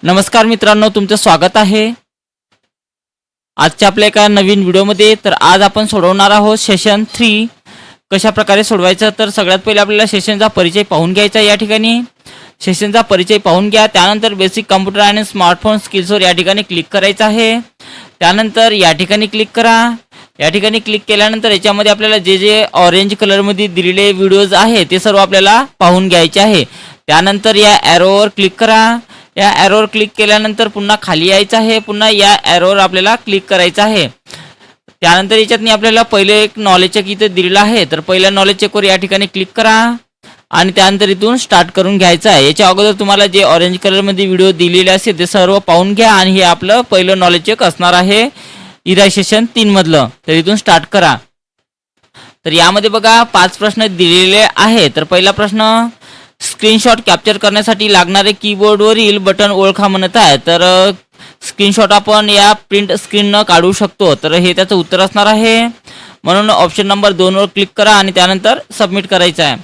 नमस्कार मित्रांनो, तुमचं स्वागत आहे आजच्या आपल्या एका नवीन व्हिडिओमध्ये। तर आज आपण सोडवणार आहोत सेशन 3 कशा प्रकारे सोडवायचं। तर सगळ्यात पहिले आपल्याला सेशनचा परिचय पाहून घ्यायचा। या ठिकाणी सेशनचा परिचय पाहून घ्या, त्यानंतर बेसिक कॉम्प्युटर आणि स्मार्टफोन स्किल्सवर या ठिकाणी क्लिक करायचं आहे। त्यानंतर या ठिकाणी क्लिक करा। या ठिकाणी क्लिक केल्यानंतर याच्यामध्ये आपल्याला जे जे ऑरेंज कलरमध्ये दिलेले व्हिडिओज आहे ते सर्व आपल्याला पाहून घ्यायचे आहे। त्यानंतर या ॲरोवर क्लिक करा। या ॲरोवर क्लिक केल्यानंतर पुन्हा खाली यायचं आहे, पुन्हा या ॲरोवर आपल्याला क्लिक करायचं आहे। त्यानंतर याच्यातनी आपल्याला पहिले एक नॉलेज चेक इथे दिलेला आहे, तर पहिल्या नॉलेज चेकवर या ठिकाणी क्लिक करा आणि त्यानंतर इथून स्टार्ट करून घ्यायचं आहे। याच्या अगोदर तुम्हाला जे ऑरेंज कलरमध्ये व्हिडिओ दिलेले असेल ते सर्व पाहून घ्या आणि हे आपलं पहिलं नॉलेज चेक असणार आहे सेशन 3 मधलं। तर इथून स्टार्ट करा। तर यामध्ये बघा 5 प्रश्न दिलेले आहेत। तर पहिला प्रश्न, स्क्रीनशॉट कॅप्चर करण्यासाठी लागणारे कीबोर्डवरील बटन ओळखा म्हणत आहे। तर स्क्रीनशॉट आपण या प्रिंट स्क्रीननं काढू शकतो, तर हे त्याचं उत्तर असणार आहे। म्हणून ऑप्शन नंबर 2 वर क्लिक करा आणि त्यानंतर सबमिट करायचं आहे।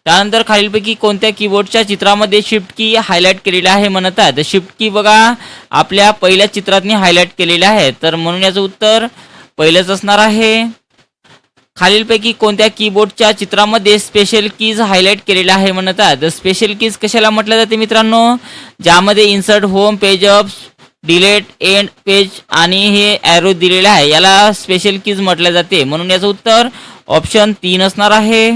त्यानंतर खालीलपैकी कोणत्या कीबोर्डच्या चित्रामध्ये शिफ्ट की हायलाइट केलेली आहे म्हणत आहे। तर शिफ्ट की बघा आपल्या पहिल्या चित्रातनी हायलाइट केलेली आहे, तर म्हणून याचं उत्तर पहिलेच असणार आहे। खालीलपैकी कोणत्या कीबोर्डच्या चित्रामध्ये स्पेशल कीज हायलाइट केलेल्या आहे म्हणत आहे। तर स्पेशल कीज कशाला म्हटलं जाते मित्रांनो, ज्यामध्ये insert, home, page up, delete, end page आणि हे ॲरो दिलेले आहे, याला स्पेशल कीज म्हटले जाते। म्हणून याचं उत्तर ऑप्शन 3 असणार आहे।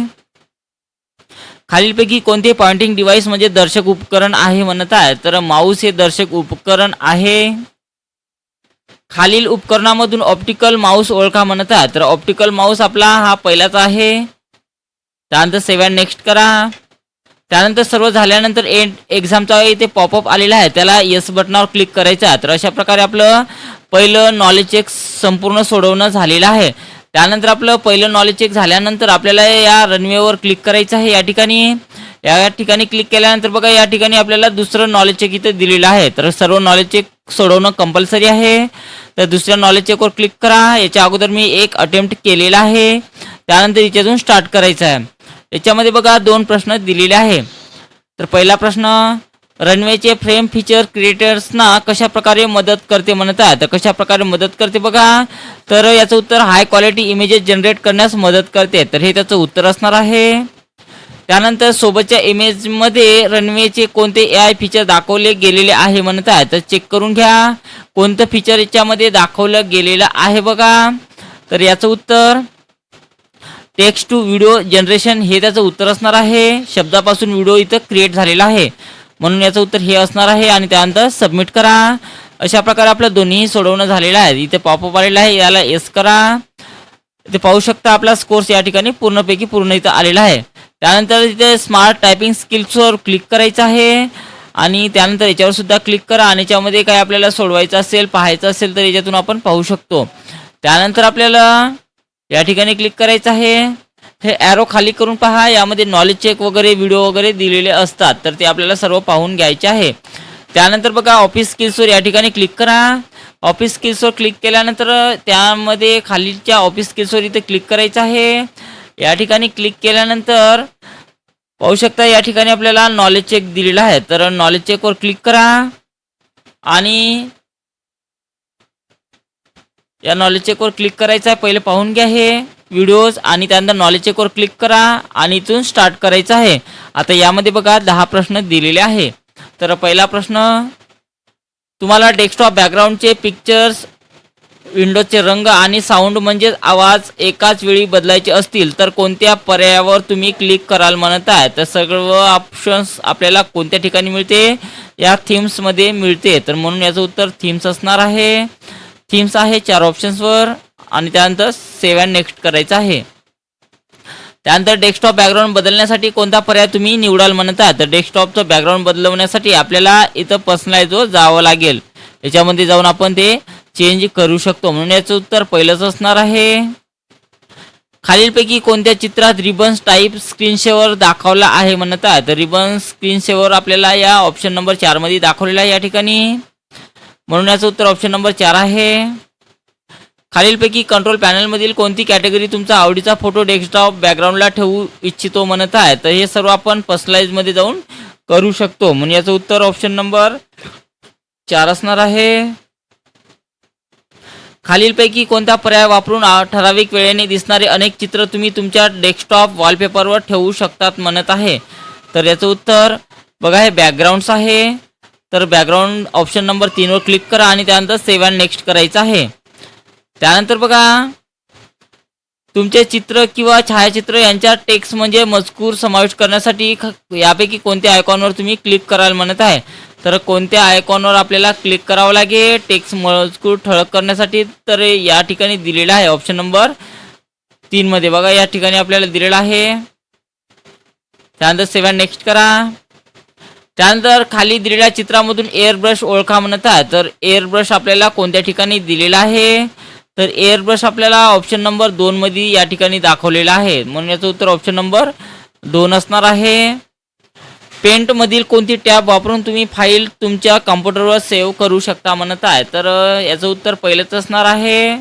खालीलपैकी कोणते पॉइंटिंग डिव्हाइस म्हणजे दर्शक उपकरण आहे म्हणत आहे। तर माऊस हे दर्शक उपकरण आहे। खालील उपकरणामधून ऑप्टिकल माऊस ओळखा म्हणत आहे। तर ऑप्टिकल माऊस आपला हा पहिलाच आहे। त्यानंतर सेव्ह अँड नेक्स्ट करा। त्यानंतर सर्व झाल्यानंतर एंड एक्झामचा इथे पॉपअप आलेला आहे, त्याला येस बटनावर क्लिक करायचं आहे। तर अशा प्रकारे आपलं पहिलं नॉलेज चेक संपूर्ण सोडवणं झालेलं आहे। त्यानंतर आपलं पहिलं नॉलेज चेक झाल्यानंतर आपल्याला या रनवेवर क्लिक करायचं आहे। या ठिकाणी क्लिक केल्यानंतर बघा या ठिकाणी आपल्याला दुसरं नॉलेज चेक इथे दिलेलं आहे। तर सर्व नॉलेज चेक सोडवणं कंपल्सरी आहे। तर दुसऱ्या नॉलेज चेकवर क्लिक करा। याच्या अगोदर मी एक अटेम्प्ट केलेला आहे, त्यानंतर याच्यातून स्टार्ट करायचं आहे। याच्यामध्ये बघा 2 प्रश्न दिलेले आहे। तर पहिला प्रश्न, रनवेचे फ्रेम फीचर क्रिएटर्सना कशा प्रकारे मदत करते म्हणत आहे। तर कशा प्रकारे मदत करते बघा, तर याचं उत्तर हाय क्वालिटी इमेजेस जनरेट करण्यास मदत करते। तर हे त्याचं उत्तर असणार आहे। त्यानंतर सोबतच्या इमेजमध्ये रनवेचे कोणते AI फीचर दाखवले गेलेले आहे म्हणत आहे। तर चेक करून घ्या कोणतं फीचर याच्यामध्ये दाखवलं गेलेलं आहे बघा। तर याचं उत्तर टेक्स्ट टू व्हिडिओ जनरेशन हे त्याचं उत्तर असणार आहे। शब्दापासून व्हिडिओ इथं क्रिएट झालेला आहे, म्हणून याचं उत्तर हे असणार आहे। आणि त्यानंतर सबमिट करा। अशा प्रकारे आपलं दोन्ही सोडवणं झालेलं आहे। इथे पॉपअप आलेला आहे, याला येस करा। इथे पाहू शकता आपला स्कोर्स या ठिकाणी पूर्णपैकी पूर्ण इथं आलेला आहे। त्यानंतर इथे स्मार्ट टायपिंग स्किल्सवर क्लिक करायचं आहे आणि त्यानंतर याच्यावर सुद्धा क्लिक करा आणि याच्यामध्ये काय आपल्याला सोडवायचं असेल, पाहायचं असेल तर याच्यातून आपण पाहू शकतो। त्यानंतर आपल्याला या ठिकाणी क्लिक करायचं आहे। हे ॲरो खाली करून पहा, यामध्ये नॉलेज चेक वगैरे व्हिडिओ वगैरे दिलेले असतात, तर ते आपल्याला सर्व पाहून घ्यायचे आहे। त्यानंतर बघा ऑफिस स्किल्सवर या ठिकाणी क्लिक करा। ऑफिस स्किल्सवर क्लिक केल्यानंतर त्यामध्ये खालीच्या ऑफिस स्किल्सवर इथे क्लिक करायचं आहे। या ठिकाणी क्लिक केल्यानंतर पाहू शकता या ठिकाणी आपल्याला नॉलेज चेक दिलेला आहे, तर नॉलेज चेकवर क्लिक करा आणि या नॉलेज चेकवर क्लिक करायचं आहे। पहिले पाहून घ्या हे व्हिडिओज आणि त्यानंतर नॉलेज चेकवर क्लिक करा आणि इथून स्टार्ट करायचं आहे। आता यामध्ये बघा 10 प्रश्न दिलेले आहे। तर पहिला प्रश्न, तुम्हाला डेस्कटॉप बॅकग्राऊंडचे पिक्चर्स, विंडोजचे रंग आणि साऊंड म्हणजेच आवाज एकाच वेळी बदलायचे असतील तर कोणत्या पर्यायावर तुम्ही क्लिक कराल म्हणत आहे। तर सर्व ऑप्शन्स आपल्याला कोणत्या ठिकाणी मिळते, या थीम्समध्ये मिळते। तर म्हणून याचं उत्तर थीम्स असणार आहे। थीम्स आहे 4 ऑप्शन्सवर आणि त्यानंतर सेव्ह अँड नेक्स्ट करायचं आहे। त्यानंतर डेस्कटॉप बॅकग्राऊंड बदलण्यासाठी कोणता पर्याय तुम्ही निवडाल म्हणत आहे। तर डेस्कटॉपचं बॅकग्राऊंड बदलवण्यासाठी आपल्याला इथं पर्सनलाइजवर जावं लागेल, याच्यामध्ये जाऊन आपण ते चेंज करू शकतो, म्हणून याचं उत्तर पहिलंच असणार आहे। खालीलपैकी कोणत्या चित्रात रिबन्स टाईप स्क्रीनशेवर दाखवला आहे म्हणत आहे। तर रिबन्स स्क्रीनशेवर आपल्याला या ऑप्शन नंबर 4 मध्ये दाखवलेला आहे या ठिकाणी, म्हणून याचं उत्तर ऑप्शन नंबर 4 आहे। खालीलपैकी कंट्रोल पॅनलमधील कोणती कॅटेगरी तुमचा आवडीचा फोटो डेस्कटॉप बॅकग्राऊंडला ठेवू इच्छितो म्हणत आहे। तर हे सर्व आपण पर्सनलाइजमध्ये जाऊन करू शकतो, म्हणून याचं उत्तर ऑप्शन नंबर 4 असणार आहे. खालीलपैकी कोणता पर्याय वापरून ठराविक वेळेने दिसणारे अनेक चित्र तुम्ही तुमच्या डेस्कटॉप वॉलपेपरवर ठेवू शकतात म्हणत आहे. तर याचं उत्तर बघा हे बॅकग्राऊंड्स आहे. तर बॅकग्राऊंड ऑप्शन नंबर 3 वर क्लिक करा आणि त्यानंतर सेव्ह अँड नेक्स्ट करायचं आहे. त्यानंतर बघा तुमचे चित्र किंवा छायाचित्र यांच्या टेक्स्ट म्हणजे मजकूर समाविष्ट करण्यासाठी यापैकी कोणत्या आयकॉनवर तुम्ही क्लिक कराल म्हणत आहे. तर कोणत्या आयकॉनवर आपल्याला क्लिक करावं लागेल टेक्स्ट मजकूर ठळक करण्यासाठी. तर या ठिकाणी दिलेलं आहे ऑप्शन नंबर 3 मध्ये बघा या ठिकाणी आपल्याला दिलेलं आहे. त्यानंतर सेव्ह अँड नेक्स्ट करा. त्यानंतर खाली दिलेल्या चित्रामधून एअर ब्रश ओळखा म्हणत आहे. तर एअर ब्रश आपल्याला कोणत्या ठिकाणी दिलेला आहे. तर एअर ब्रश आपल्याला ऑप्शन नंबर 2 मध्ये या ठिकाणी दाखवलेला आहे. म्हणून याचं उत्तर ऑप्शन नंबर 2 असणार आहे. पेंट मधील कोणती टॅब वापरून तुम्ही फाईल तुमच्या कॉम्प्युटरवर सेव्ह करू शकता म्हणत आहे. तर याचं उत्तर पहिलंच असणार आहे.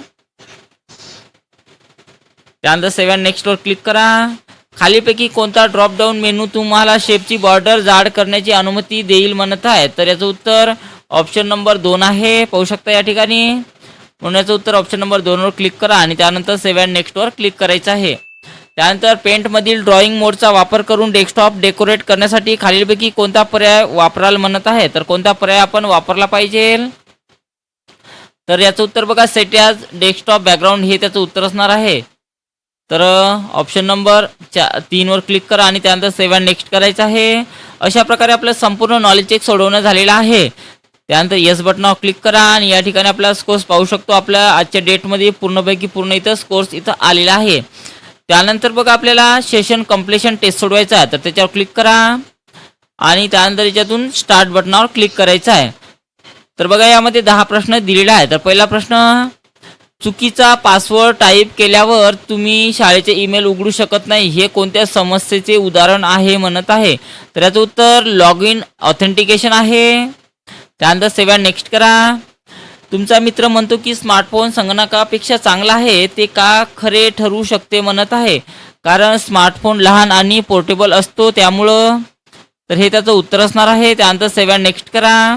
त्यानंतर सेव्ह अँड नेक्स्ट वर क्लिक करा. खालीपैकी कोणता ड्रॉप डाऊन मेनू तुम्हाला शेपची बॉर्डर जाड करण्याची अनुमती देईल म्हणत आहे. तर याचं उत्तर ऑप्शन नंबर 2 आहे. पाहू शकता या ठिकाणी. म्हणून याचं उत्तर ऑप्शन नंबर 2 वर क्लिक करा आणि त्यानंतर सेव्ह अँड नेक्स्ट वर क्लिक करायचं आहे. त्यानंतर पेंटमधील ड्रॉइंग मोडचा वापर करून डेस्कटॉप डेकोरेट करण्यासाठी खालीलपैकी कोणता पर्याय वापराल म्हणत आहे. तर कोणता पर्याय आपण वापरला पाहिजे. तर याचं उत्तर बघा सेट ॲज डेस्कटॉप बॅकग्राऊंड हे त्याचं उत्तर असणार आहे. तर ऑप्शन नंबर 3 वर क्लिक करा आणि त्यानंतर सेव्ह अँड नेक्स्ट करायचं आहे. अशा प्रकारे आपलं संपूर्ण नॉलेज चेक सोडवणं झालेलं आहे. त्यानंतर येस बटनावर क्लिक करा आणि या ठिकाणी आपला स्कोर्स पाहू शकतो. आपल्या आजच्या डेटमध्ये पूर्णपैकी पूर्ण इथं स्कोर्स इथं आलेला आहे. त्यानंतर बघा आपल्याला सेशन कम्प्लिशन टेस्ट सोडवायचा आहे. तर त्याच्यावर क्लिक करा आणि त्यानंतर याच्यातून स्टार्ट बटनावर क्लिक करायचं आहे. तर बघा यामध्ये 10 प्रश्न दिलेला आहे. तर पहिला प्रश्न चुकीचा पासवर्ड टाईप केल्यावर तुम्ही शाळेचे ईमेल उघडू शकत नाही हे कोणत्या समस्येचे उदाहरण आहे म्हणत आहे. तर याचं उत्तर लॉग इन ऑथेंटिकेशन आहे. त्यानंतर सेव्ह अँड नेक्स्ट करा. तुमचा मित्र म्हणतो की स्मार्टफोन संगणकापेक्षा चांगला आहे ते का खरे ठरू शकते म्हणत आहे. कारण स्मार्टफोन लहान आणि पोर्टेबल असतो त्यामुळं. तर हे त्याचं उत्तर असणार आहे. त्यानंतर सेव्ह अँड नेक्स्ट करा.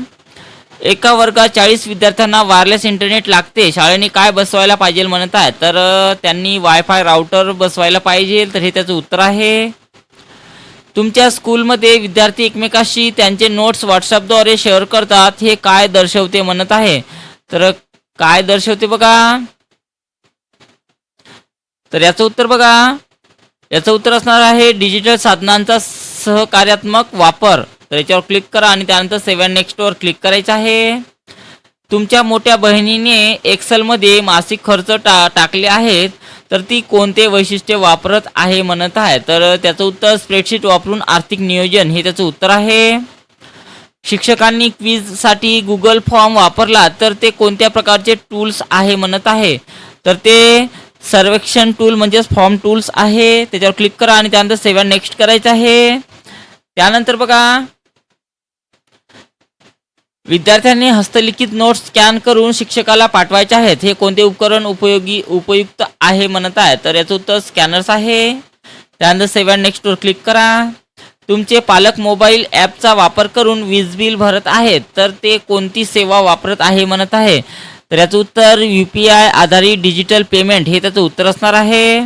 एका वर्गात 40 विद्यार्थ्यांना वायरलेस इंटरनेट लागते शाळेने काय बसवायला पाहिजे म्हणत आहे. तर त्यांनी वायफाय राउटर बसवायला पाहिजे. तर हे त्याचं उत्तर आहे. तुमच्या स्कूलमध्ये विद्यार्थी एकमेकाशी त्यांचे नोट्स व्हॉट्सअपद्वारे शेअर करतात हे काय दर्शवते म्हणत आहे. तर काय दर्शवते बघा. तर याचं उत्तर बघा याचं उत्तर असणार आहे डिजिटल साधनांचा सहकार्यात्मक वापर. तर याच्यावर क्लिक करा आणि त्यानंतर सेव्ह अँड नेक्स्ट वर क्लिक करायचं आहे. तुमच्या मोठ्या बहिणीने एक्सेलमध्ये मासिक खर्च टाकले आहेत तर ती कोणते वैशिष्ट्य वापरत आहे म्हणत आहे. तर त्याचं उत्तर स्प्रेडशीट वापरून आर्थिक नियोजन हे त्याचं उत्तर आहे. शिक्षकांनी क्विजसाठी गुगल फॉर्म वापरला तर ते कोणत्या प्रकारचे टूल्स आहे म्हणत आहे. तर ते सर्वेक्षण टूल म्हणजेच फॉर्म टूल्स आहे. त्याच्यावर क्लिक करा आणि त्यानंतर सेव्ह अँड नेक्स्ट करायचं आहे. त्यानंतर बघा विद्यार्थ्यांनी हस्तलिखित नोट्स स्कॅन करून शिक्षकाला पाठवायचे आहेत हे कोणते उपकरण उपयुक्त आहे म्हणत आहे. तर याचं उत्तर स्कॅनर्स आहे. त्यानंतर सेव्ह अँड नेक्स्ट वर क्लिक करा. तुमचे पालक मोबाईल ॲपचा वापर करून वीज बिल भरत आहेत तर ते कोणती सेवा वापरत आहे म्हणत आहे. तर याचं उत्तर UPI आधारित डिजिटल पेमेंट हे त्याचं उत्तर असणार आहे.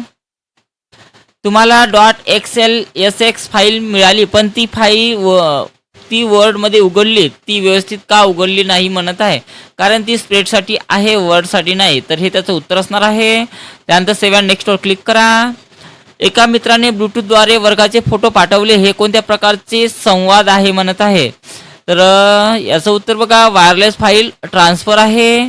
तुम्हाला .xlsx फाईल मिळाली पण ती वर्डमध्ये उघडली ती व्यवस्थित का उघडली नाही म्हणत आहे. कारण ती स्प्रेडसाठी आहे वर्डसाठी नाही. तर हे त्याचं उत्तर असणार आहे. त्यानंतर सेव्ह अँड नेक्स्ट वर क्लिक करा. एका मित्राने ब्लूटूथद्वारे वर्गाचे फोटो पाठवले हे कोणत्या प्रकारचे संवाद आहे म्हणत आहे. तर याचं उत्तर बघा वायरलेस फाईल ट्रान्सफर आहे.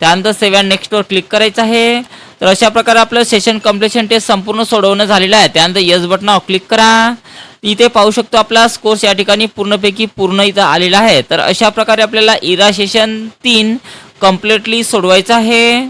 त्यानंतर सेव्ह अँड नेक्स्ट वर क्लिक करायचं आहे. तर अशा प्रकारे आपलं सेशन कम्प्लिशन टेस्ट संपूर्ण सोडवणं झालेलं आहे. त्यानंतर येस बटनावर क्लिक करा. इथे पाहू शकतो आपला स्कोर्स या ठिकाणी पूर्णपैकी पूर्ण इथं आलेला आहे. तर अशा प्रकारे आपल्याला इरा सेशन 3 कम्प्लिटली सोडवायचं आहे.